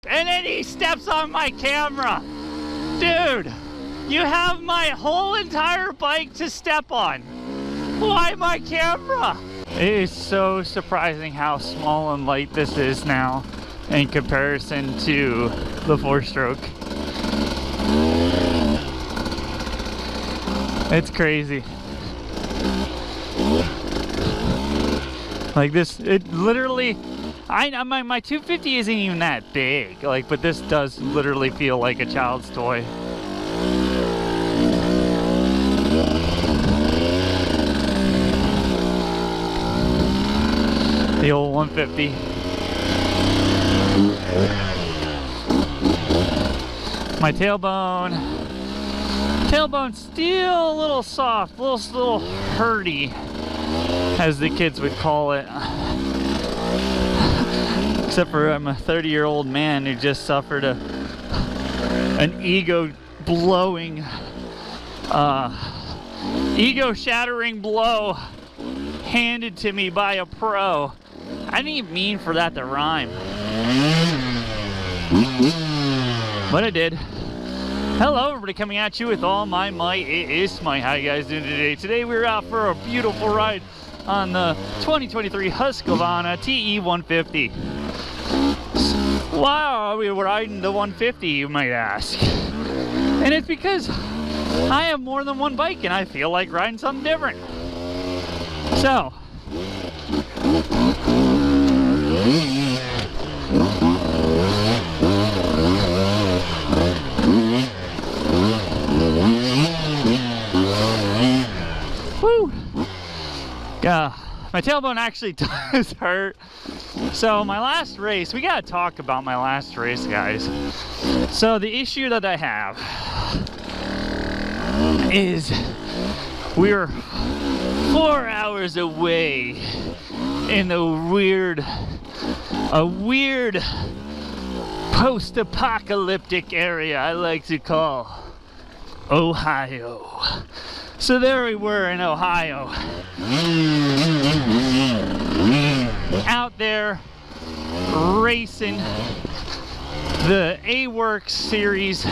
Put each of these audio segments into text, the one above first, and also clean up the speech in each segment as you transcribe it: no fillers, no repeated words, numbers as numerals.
And then he steps on my camera. Dude, you have my whole entire bike to step on. Why my camera? It is so surprising how small and light this is now in comparison to the 4-stroke. It's crazy. Like this, it literally, my 250 isn't even that big, like, but this does literally feel like a child's toy. The old 150. My tailbone's still a little soft, little hurdy, as the kids would call it. Except for I'm a 30-year-old man who just suffered an ego-blowing, ego-shattering blow handed to me by a pro. I didn't even mean for that to rhyme, but it did. Hello everybody, coming at you with all my might. It is Smite. How you guys doing today? Today we're out for a beautiful ride on the 2023 Husqvarna te150. Why are we riding the 150, you might ask? And it's because I have more than one bike and I feel like riding something different. So, woo! My tailbone actually does hurt. So my last race, we gotta talk about my last race, guys. So the issue that I have is we're 4 hours away in a weird post-apocalyptic area I like to call Ohio. So there we were in Ohio, out there racing the AWRCS series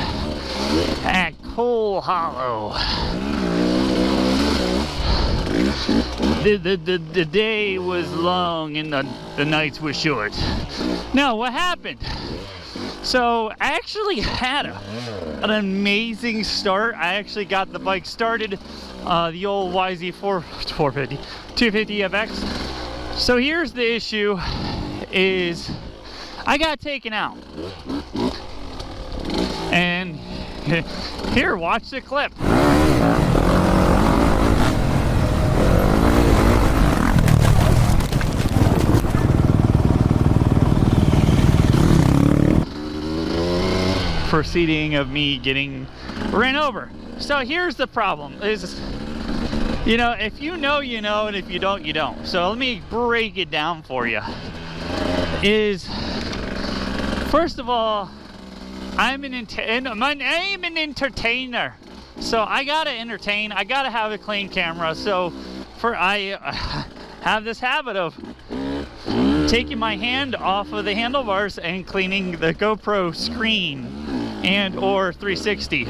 at Coal Hollow. The day was long and the nights were short. Now, what happened? So I actually had an amazing start. I actually got the bike started, the old YZ450 250 FX. So here's the issue: is I got taken out. And here, watch the clip. Proceeding of me getting ran over. So here's the problem is, you know, if you know, you know, and if you don't, you don't. So let me break it down for you. Is, first of all, I'm an entertainer. So I gotta entertain, I gotta have a clean camera. So I have this habit of taking my hand off of the handlebars and cleaning the GoPro screen and or 360,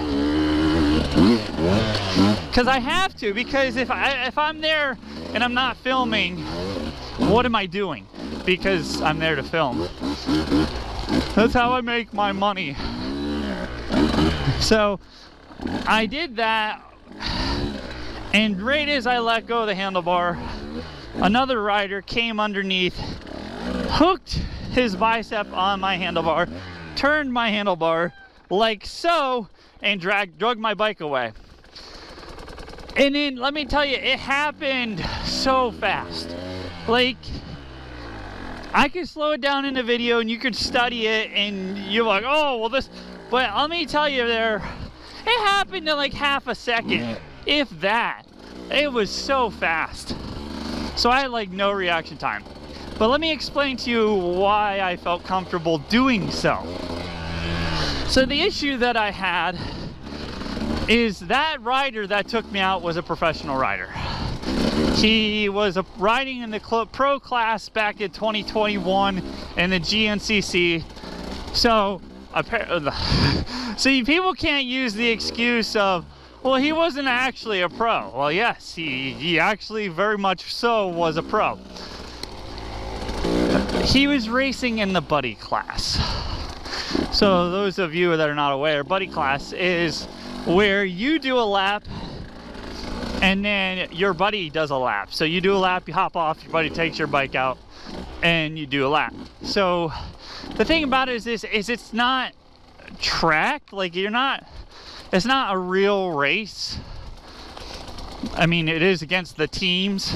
because I have to, because if I'm there and I'm not filming, what am I doing? Because I'm there to film. That's how I make my money. So I did that, and right as I let go of the handlebar, another rider came underneath, hooked his bicep on my handlebar, turned my handlebar like so, and drug my bike away. And then let me tell you, it happened so fast. Like, I could slow it down in the video and you could study it and you're like, oh well this, but let me tell you, it happened in like half a second, if that. It was so fast. So I had like no reaction time. But let me explain to you why I felt comfortable doing so. So the issue that I had is that rider that took me out was a professional rider. He was riding in the pro class back in 2021 in the GNCC. So see, people can't use the excuse of, well, he wasn't actually a pro. Well, yes, he actually very much so was a pro. He was racing in the buddy class. So those of you that are not aware, buddy class is where you do a lap and then your buddy does a lap. So you do a lap, you hop off, your buddy takes your bike out and you do a lap. So the thing about it is it's not track, like it's not a real race. I mean, it is against the teams.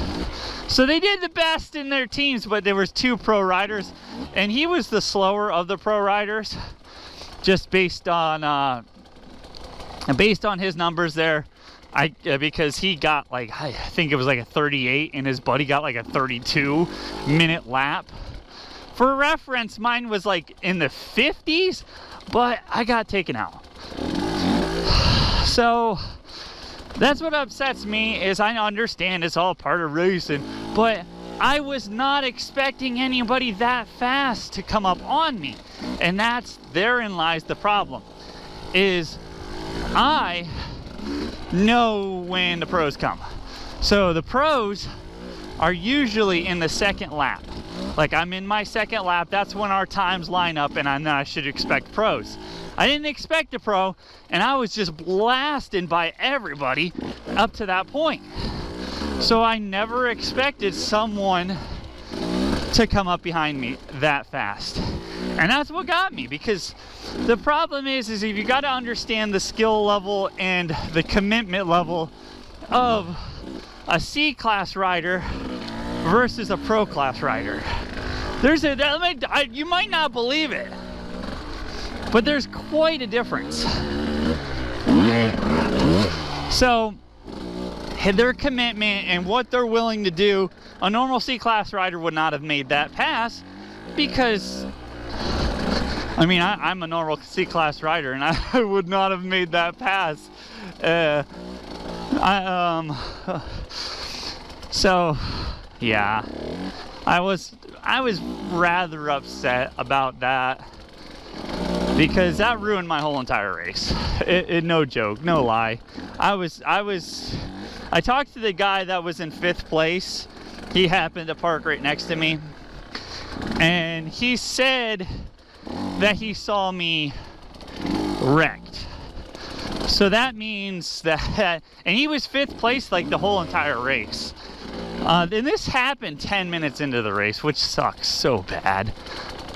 So they did the best in their teams, but there was 2 pro riders and he was the slower of the pro riders, just based on his numbers there. Because he got like, I think it was like a 38 and his buddy got like a 32-minute lap. For reference, mine was like in the 50s, but I got taken out. So that's what upsets me, is I understand it's all part of racing, but I was not expecting anybody that fast to come up on me. And therein lies the problem, is I know when the pros come. So the pros are usually in the second lap. Like, I'm in my second lap, that's when our times line up, and I should expect pros. I didn't expect a pro, and I was just blasted by everybody up to that point. So I never expected someone to come up behind me that fast. And that's what got me, because the problem is if you got to understand the skill level and the commitment level of a C-class rider versus a pro class rider. You might not believe it, but there's quite a difference. So their commitment and what they're willing to do, a normal C-class rider would not have made that pass, because I mean, I'm a normal C-class rider and I would not have made that pass. So yeah, I was rather upset about that, because that ruined my whole entire race. No joke, no lie. I talked to the guy that was in 5th place. He happened to park right next to me, and he said that he saw me wrecked. So that means that, and he was 5th place like the whole entire race. And this happened 10 minutes into the race, which sucks so bad.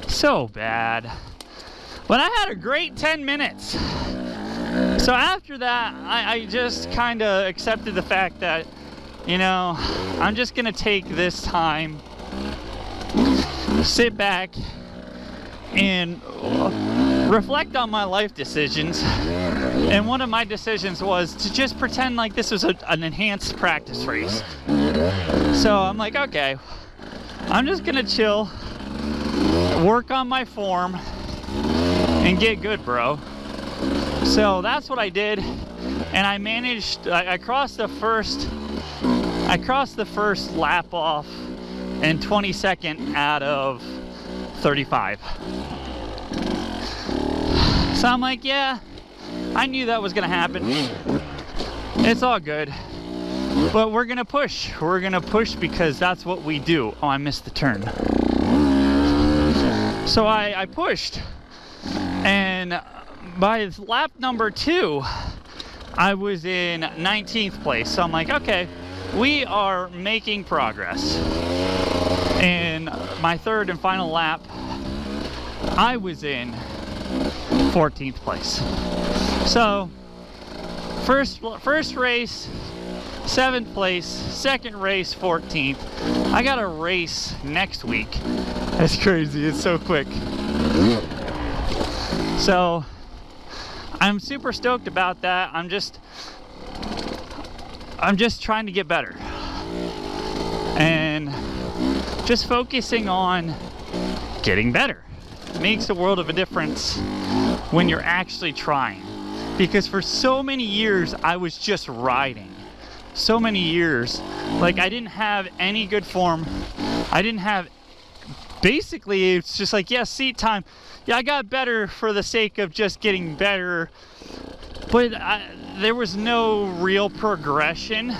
So bad. But I had a great 10 minutes. So after that, I just kind of accepted the fact that, you know, I'm just going to take this time, sit back, and reflect on my life decisions. And one of my decisions was to just pretend like this was an enhanced practice race. So I'm like, okay, I'm just gonna chill, work on my form, and get good, bro. So that's what I did, and I managed. I crossed the first lap off in 22nd out of 35. So I'm like, yeah, I knew that was gonna happen. It's all good. But we're gonna push. We're gonna push because that's what we do. Oh, I missed the turn. So I pushed. And by lap number 2, I was in 19th place. So I'm like, okay, we are making progress. And my 3rd and final lap, I was in 14th place. So first race, 7th place, second race, 14th. I got a race next week. That's crazy, it's so quick. So I'm super stoked about that. I'm just trying to get better. And just focusing on getting better. It makes a world of a difference when you're actually trying. Because for so many years, I was just riding. So many years. Like, I didn't have any good form. I didn't have basically it's just like, yeah, seat time. Yeah, I got better for the sake of just getting better, but there was no real progression.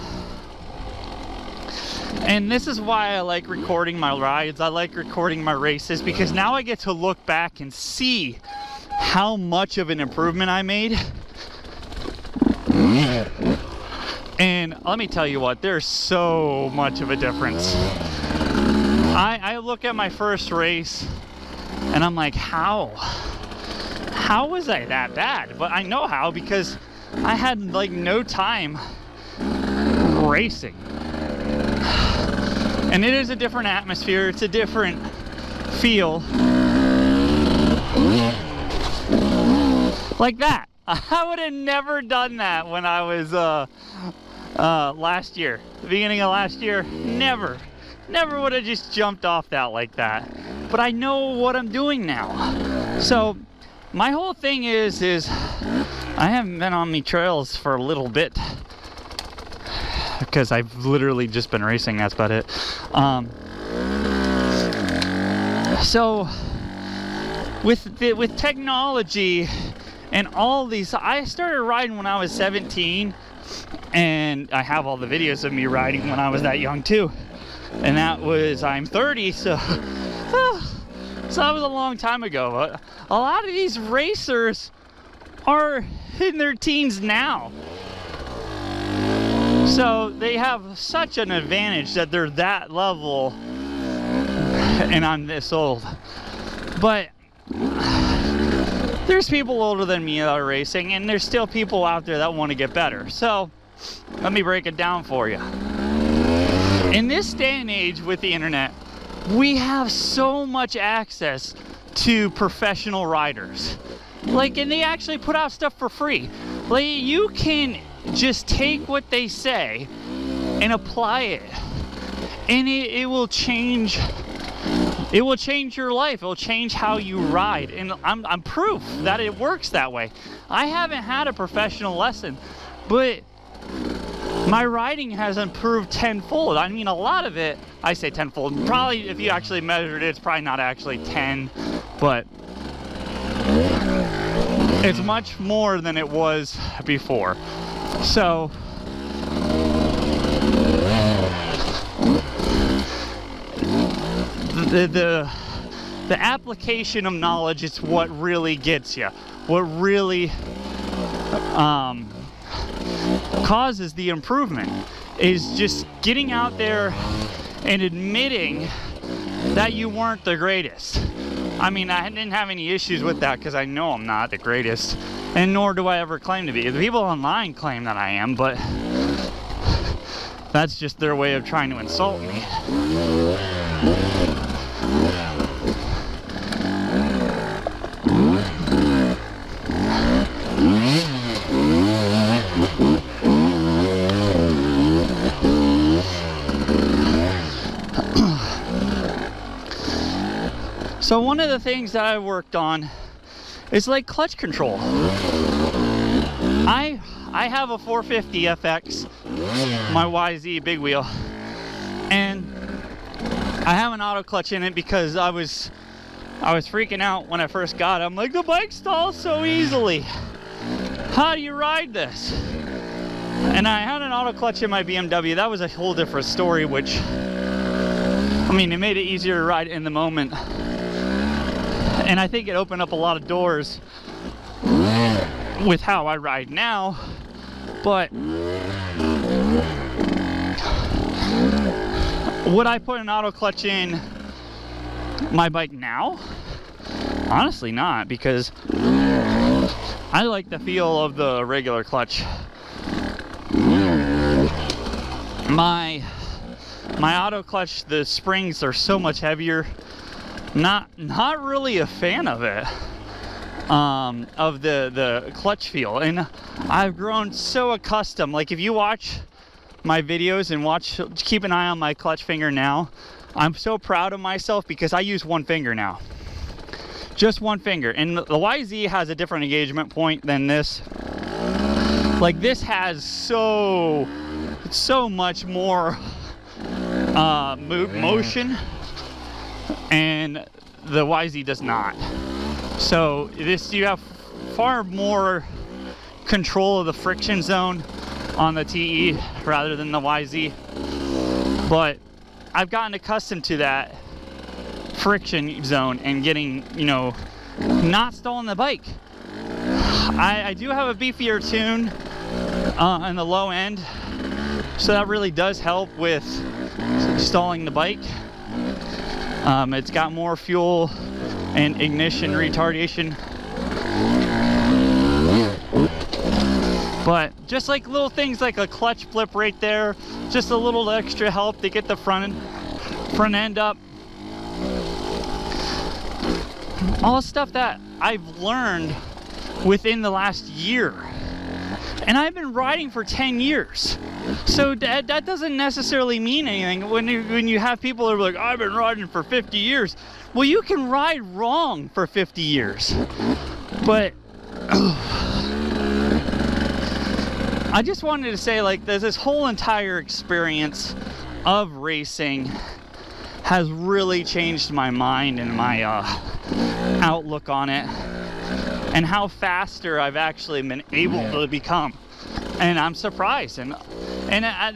And this is why I like recording my rides. I like recording my races, because now I get to look back and see how much of an improvement I made. And let me tell you what, there's so much of a difference. I look at my first race and I'm like, how was I that bad? But I know how, because I had like no time racing. And it is a different atmosphere, it's a different feel. Like that. I would have never done that when I was last year. The beginning of last year, never would have just jumped off that like that. But I know what I'm doing now. So my whole thing is I haven't been on me trails for a little bit, because I've literally just been racing, that's about it. So with technology and all these, I started riding when I was 17, and I have all the videos of me riding when I was that young too. And that was, I'm 30, so so that was a long time ago. A lot of these racers are in their teens now. So they have such an advantage that they're that level, and I'm this old. But there's people older than me that are racing, and there's still people out there that want to get better. So let me break it down for you. In this day and age with the internet, we have so much access to professional riders. Like, and they actually put out stuff for free. Like, you can just take what they say and apply it, and it will change. It will change your life. It will change how you ride, and I'm proof that it works that way. I haven't had a professional lesson, but my riding has improved tenfold. I mean, a lot of it, I say tenfold. Probably, if you actually measured it, it's probably not actually 10, but it's much more than it was before. So the application of knowledge is what really gets you. What really causes the improvement is just getting out there and admitting that you weren't the greatest. I mean, I didn't have any issues with that, because I know I'm not the greatest, and nor do I ever claim to be. The people online claim that I am, but that's just their way of trying to insult me. So one of the things that I worked on is like clutch control. I have a 450 FX, my YZ big wheel, and I have an auto clutch in it because I was freaking out when I first got it. I'm like, the bike stalls so easily. How do you ride this? And I had an auto clutch in my BMW. That was a whole different story, which, I mean, it made it easier to ride in the moment. And I think it opened up a lot of doors with how I ride now. But would I put an auto clutch in my bike now? Honestly not, because I like the feel of the regular clutch. My auto clutch, the springs are so much heavier. Not really a fan of it, of the clutch feel, and I've grown so accustomed. Like, if you watch my videos and keep an eye on my clutch finger now, I'm so proud of myself because I use one finger now, just one finger. And the YZ has a different engagement point than this. Like, this has so much more motion. and the YZ does not. So this, you have far more control of the friction zone on the TE rather than the YZ. But I've gotten accustomed to that friction zone and getting, you know, not stalling the bike. I do have a beefier tune on the low end, so that really does help with stalling the bike. It's got more fuel and ignition retardation. But just like little things like a clutch flip right there, just a little extra help to get the front end up. All stuff that I've learned within the last year. And I've been riding for 10 years. So that doesn't necessarily mean anything. When you have people that are like, I've been riding for 50 years. Well, you can ride wrong for 50 years. But I just wanted to say, like, this whole entire experience of racing has really changed my mind and my outlook on it, and how faster I've actually been able to become. And I'm surprised. And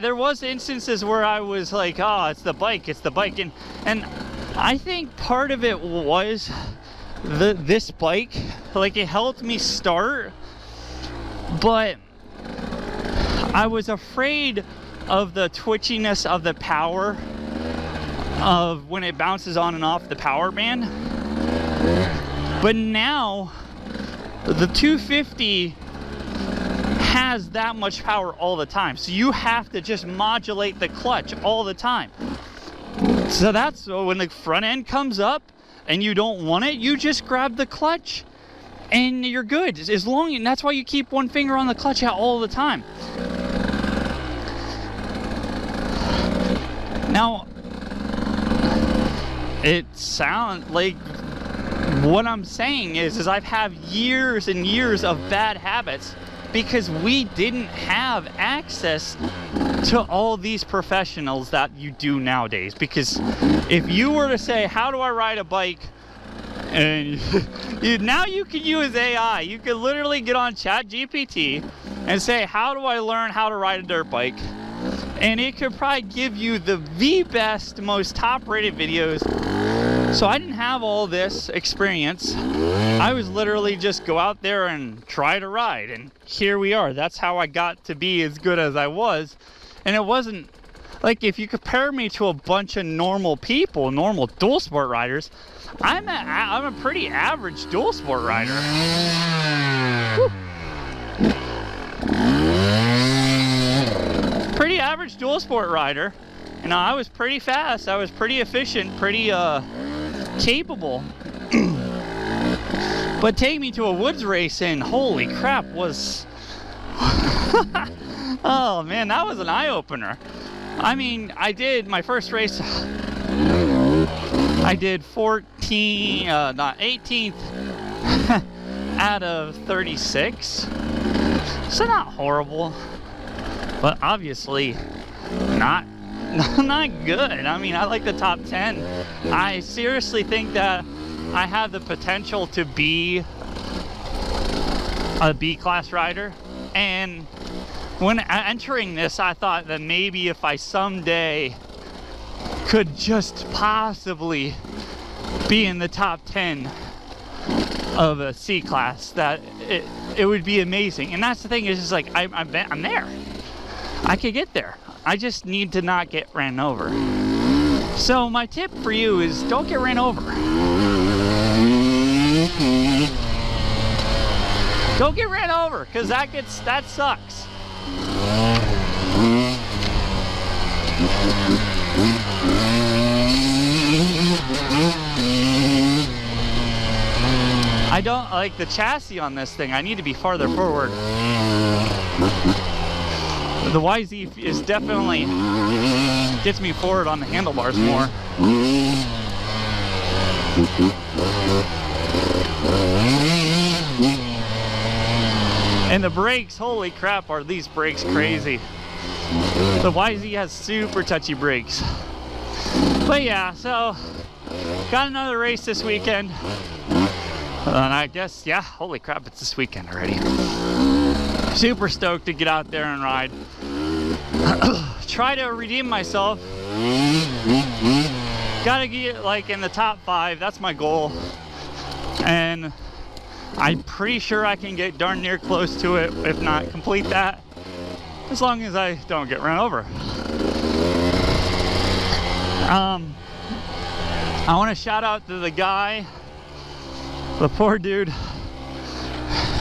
there was instances where I was like, oh, it's the bike. And I think part of it was this bike. Like, it helped me start, but I was afraid of the twitchiness of the power of when it bounces on and off the power band. But now the 250 has that much power all the time, so you have to just modulate the clutch all the time. So that's when the front end comes up and you don't want it, you just grab the clutch and you're good. And that's why you keep one finger on the clutch out all the time. Now, it sounds like what I'm saying is I've had years and years of bad habits because we didn't have access to all these professionals that you do nowadays. Because if you were to say, how do I ride a bike? And now you can use AI. You can literally get on ChatGPT and say, how do I learn how to ride a dirt bike? And it could probably give you the best, most top-rated videos. So I didn't have all this experience. I was literally just go out there and try to ride, and here we are. That's how I got to be as good as I was. And it wasn't like, if you compare me to a bunch of normal people, normal dual sport riders, I'm a pretty average dual sport rider. Woo. Pretty average dual sport rider. You know, I was pretty fast, I was pretty efficient, pretty capable. But take me to a woods race and holy crap, was oh man, that was an eye-opener. I mean, I did my first race, I did 18th out of 36. So not horrible, but obviously not good. I mean, I like the top 10. I seriously think that I have the potential to be a B-class rider. And when entering this, I thought that maybe if I someday could just possibly be in the top 10 of a C-class, that it would be amazing. And that's the thing, is just like, I'm there. I could get there. I just need to not get ran over. So my tip for you is don't get ran over. Don't get ran over, because that sucks. I don't like the chassis on this thing. I need to be farther forward. The YZ is definitely gets me forward on the handlebars more. And the brakes, holy crap, are these brakes crazy. The YZ has super touchy brakes. But yeah, so got another race this weekend. And I guess, yeah, holy crap, it's this weekend already. Super stoked to get out there and ride. Try to redeem myself. Gotta get like in the top 5, that's my goal. And I'm pretty sure I can get darn near close to it, if not complete that, as long as I don't get run over. I want to shout out to the guy, the poor dude,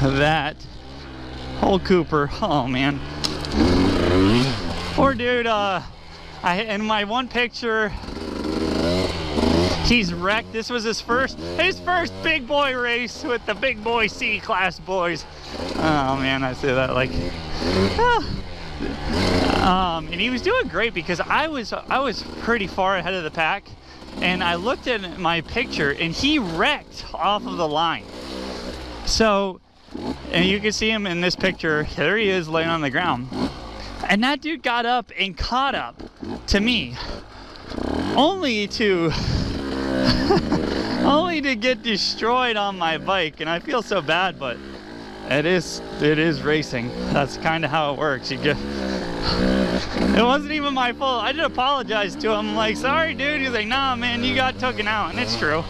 that whole Cooper. Oh man, poor dude. In my one picture, he's wrecked. This was his first big boy race with the big boy C class boys. Oh man, I say that like. And he was doing great because I was pretty far ahead of the pack, and I looked at my picture and he wrecked off of the line. So, and you can see him in this picture. There he is laying on the ground, and that dude got up and caught up to me, only to get destroyed on my bike. And I feel so bad, but it is racing. That's kind of how it works. It wasn't even my fault. I did apologize to him. I'm like, sorry, dude. He's like, nah, man, you got taken out. And it's true.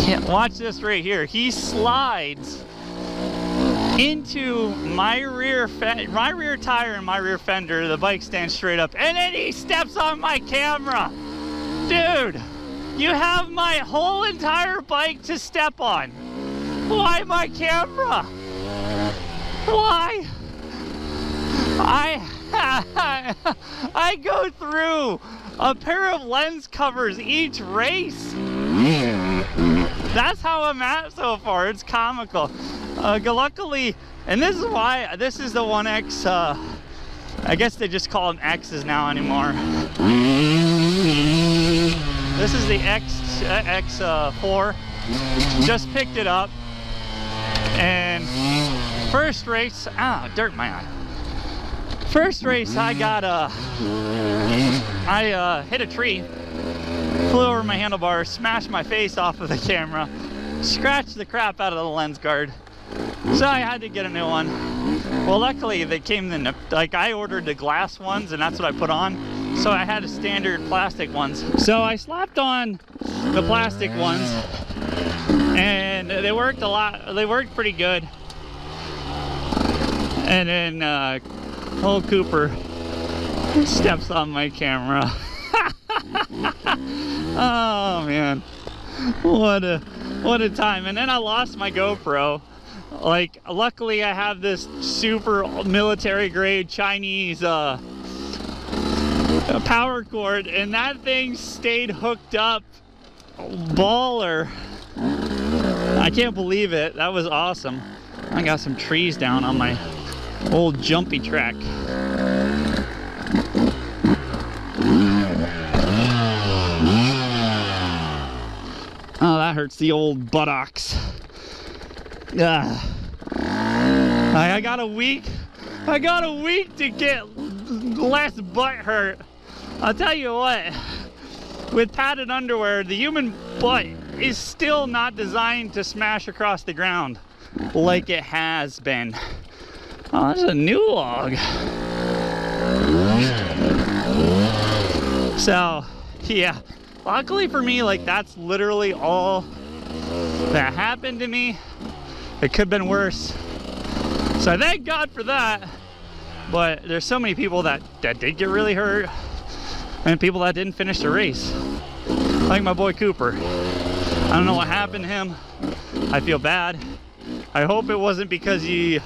Yeah, watch this right here. He slides into my rear tire and my rear fender. The bike stands straight up, and then he steps on my camera. Dude, you have my whole entire bike to step on. Why my camera? Why? I go through a pair of lens covers each race. That's how I'm at so far. It's comical. Luckily, and this is why, this is the 1X, I guess they just call them X's now anymore. This is the X4. Just picked it up, and first race, dirt in my eye. First race, I hit a tree, flew over my handlebar, smashed my face off of the camera, scratched the crap out of the lens guard. So I had to get a new one. Well, luckily they came in, like I ordered the glass ones, and that's what I put on. So I had a standard plastic ones. So I slapped on the plastic ones, and they worked a lot. They worked pretty good. And then old Cooper steps on my camera. Oh man, what a time. And then I lost my GoPro. Like, luckily I have this super military grade Chinese power cord, and that thing stayed hooked up. Baller. I can't believe it. That was awesome. I got some trees down on my old jumpy track. Oh, that hurts the old buttocks. I got a week to get less butt hurt. I'll tell you what, with padded underwear, the human butt is still not designed to smash across the ground like it has been. Oh, there's a new log. So, yeah, luckily for me, like, that's literally all that happened to me. It could have been worse. So I thank God for that. But there's so many people that did get really hurt, and people that didn't finish the race. Like my boy Cooper. I don't know what happened to him. I feel bad. I hope it wasn't because he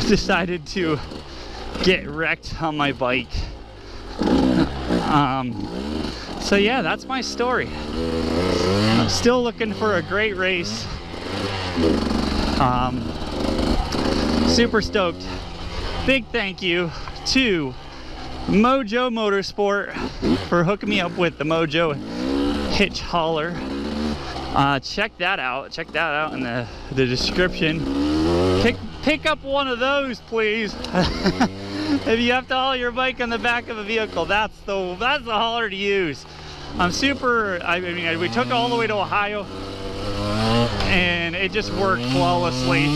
decided to get wrecked on my bike. So yeah, that's my story. I'm still looking for a great race. Super stoked. Big thank you to Mojo Motorsport for hooking me up with the Mojo hitch hauler. Check that out in the description. pick up one of those, please. If you have to haul your bike on the back of a vehicle, that's the hauler to use. I mean, we took it all the way to Ohio, and it just worked flawlessly.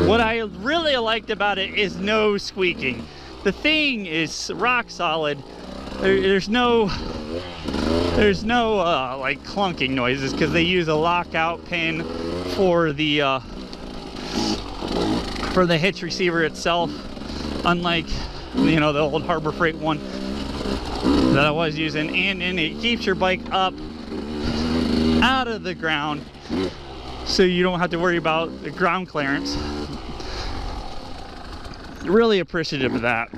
What I really liked about it is no squeaking. The thing is rock solid. There's no like clunking noises because they use a lockout pin for the hitch receiver itself, unlike, you know, the old Harbor Freight one that I was using, and it keeps your bike up out of the ground so you don't have to worry about the ground clearance. Really appreciative of that.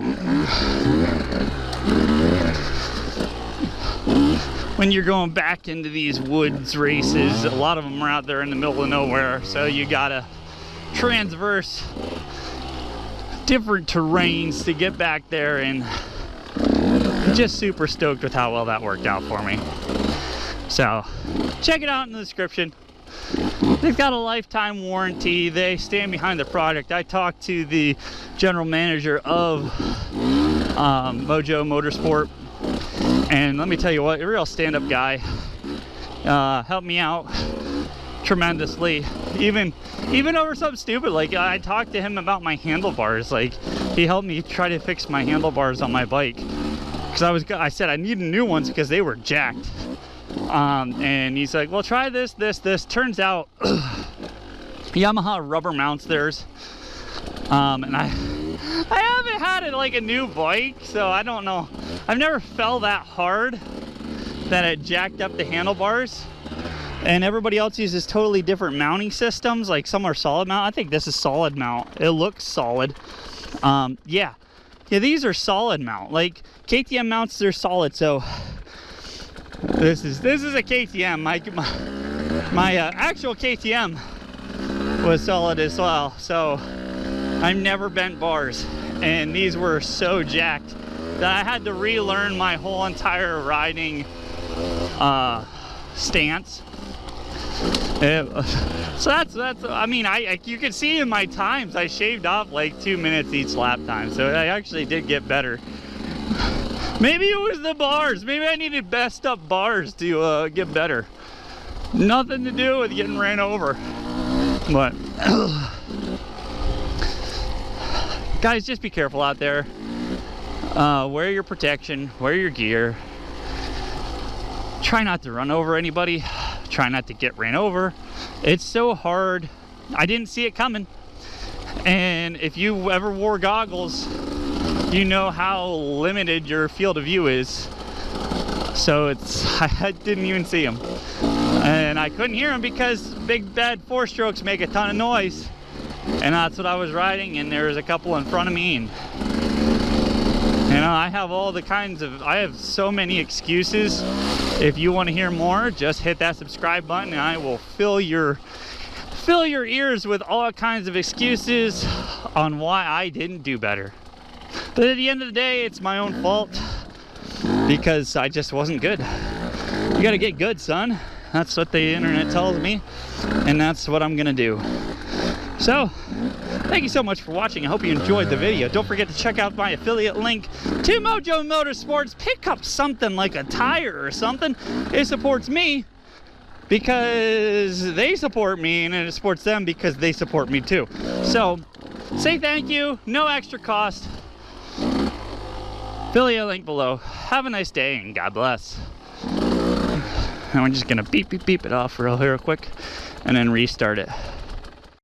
When you're going back into these woods races, a lot of them are out there in the middle of nowhere, so you gotta transverse different terrains to get back there, and just super stoked with how well that worked out for me. So check it out in the description. They've got a lifetime warranty. They stand behind the product. I talked to the general manager of Mojo Motorsport, and let me tell you what, a real stand-up guy. Helped me out tremendously, even over something stupid. Like, I talked to him about my handlebars. Like, he helped me try to fix my handlebars on my bike, because I said I needed new ones because they were jacked. And he's like, well, try this. Turns out Yamaha rubber mounts theirs, and I haven't had it like a new bike, so I don't know. I've never felt that hard that it jacked up the handlebars. And everybody else uses totally different mounting systems. Like, some are solid mount. I think this is solid mount. It looks solid. Yeah, these are solid mount. Like, KTM mounts, they're solid. So this is a KTM. My actual KTM was solid as well. So I've never bent bars, and these were so jacked that I had to relearn my whole entire riding stance. So that's I mean, you can see in my times I shaved off like 2 minutes each lap time, so I actually did get better. Maybe it was the bars. Maybe I needed best up bars to get better. Nothing to do with getting ran over. But guys, just be careful out there. Wear your protection, wear your gear. Try not to run over anybody. Try not to get ran over. It's so hard. I didn't see it coming. And if you ever wore goggles, you know how limited your field of view is. So I didn't even see them. And I couldn't hear them because big bad 4-strokes make a ton of noise. And that's what I was riding, and there was a couple in front of me, and you know, I have I have so many excuses. If you want to hear more, just hit that subscribe button, and I will fill your ears with all kinds of excuses on why I didn't do better. But at the end of the day, it's my own fault because I just wasn't good. You gotta get good, son. That's what the internet tells me, and that's what I'm gonna do. So, thank you so much for watching. I hope you enjoyed the video. Don't forget to check out my affiliate link to Mojo Motorsports. Pick up something like a tire or something. It supports me because they support me, and it supports them because they support me too. So, say thank you. No extra cost. Affiliate link below. Have a nice day, and God bless. And we're just gonna beep it off real quick and then restart it.